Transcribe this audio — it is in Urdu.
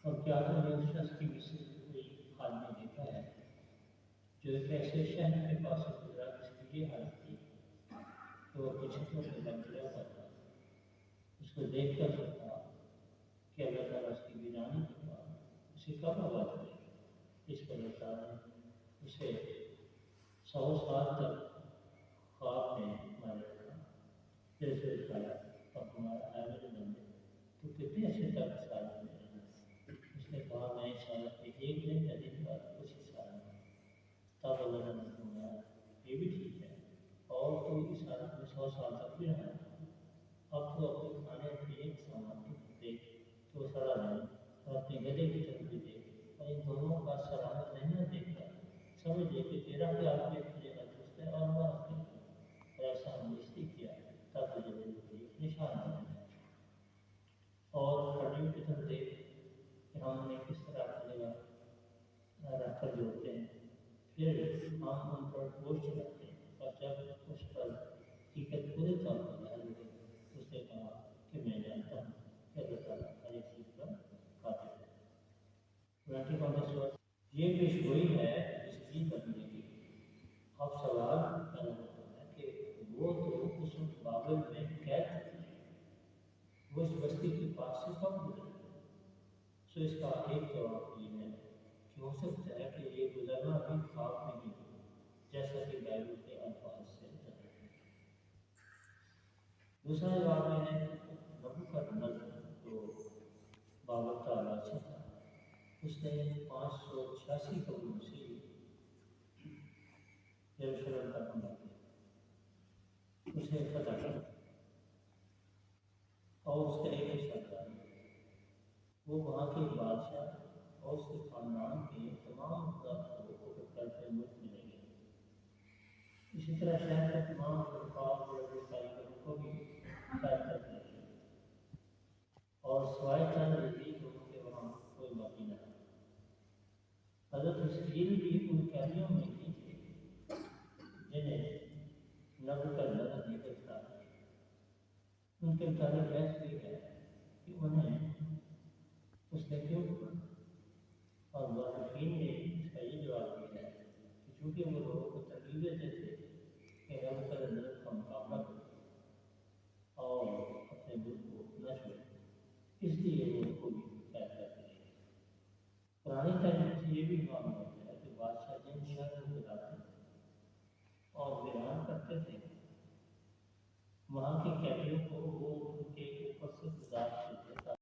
اور کیا تم نے اس شخص کی مثل کوئی آدمی دیکھا ہے جو ایک ایسے شہر کے پاس سے گزرا جس کی یہ حالت تھی کہ وہ چھتوں پہ بندھا ہوا تھا؟ اس کو دیکھ کر سوچا کہ اللہ تعالیٰ اس کی ویرانی کے بعد اسے کب آباد کرے گا۔ اس پر اللہ تعالیٰ نے اسے 100 سال تک خواب میں مارے رکھا، پھر اسے اٹھایا اور تمہارا آئے میرے بندے تو کتنے عرصے تک سال میں رہنا؟ اس نے کہا میں سال کے ایک دن یا دن بعد کچھ ہی سال میں۔ تب اللہ نے فرمایا یہ بھی ٹھیک ہے، اور تو اس حالت میں 100 سال تک بھی رہا تھا، اب تو اپنے کھانے پینے کے سامان کی طرف دیکھ تو سڑا نہیں، اور اپنے گدے کی طرف بھی دیکھ، اور ان دونوں کا سراہنا نہیں دیکھ کر سمجھ لے کہ تیرا خیال میں تجھے نہ درست ہے اور ہمارا خیال ہے، اور ایسا ہم نے اس لیے کیا تب تجھے میرے لیے ایک نشان بنے اور ہڈیوں کی طرف دیکھ کہ ہم نے کس طرح اپنے رکھ کر جوڑتے ہیں، پھر ہم ان پر بوجھ چڑھاتے ہیں، اور جب اس پر حقیقت پورے طور پر ظاہر ہوئی تو اس نے کہا کہ میں جانتا ہوں کہ اللہ تعالیٰ ہر ایک چیز پر قادر ہے۔ یہ پیشگوئی ہے اس کی بدلنے کی۔ اب سوال پیدا ہوتا ہے کہ وہ تو اس وقت بابل میں قید تھے، وہ اس بستی کے پاس سے کب گزرے؟ سو اس کا ایک جواب یہ ہے کہ ہو سکتا ہے کہ یہ گزرنا بھی خواب میں ہی ہو، جیسا کہ بائبل کے الفاظ سے ظاہر ہے۔ دوسرا جواب یہ ہے کہ نبوکدنضر جو بابل کا بادشاہ تھا، اس نے 586 قبروں سے یروشلم کا حملہ کیا، اسے فتح کیا، اور اس کا ایک سردار وہ وہاں کے بادشاہ اور اس کے خاندان کے تمام افراد کو کرتے ملک میں لے گئے۔ اسی طرح شہر کے تمام خلفاء اور کاریگروں کو بھی قید کر دیا گیا، اور سوائے چند یزید لوگوں کے وہاں کوئی باقی نہ رہا۔ حضرت حزقیل بھی ان قیدیوں میں ہی تھے جنہیں نبوکدنضر نے گرفتار کیا۔ ان کے متعلق بحث یہ ہے کہ انہیں اس نے کیوں پکڑا، اور مورخین نے اس کا یہ جواب دیا ہے کہ چونکہ وہ لوگوں کو ترغیب دیتے تھے کہ نبوکدنضر کا مقابلہ کریں اور اپنے ملک کو نہ چھوڑیں، اس لیے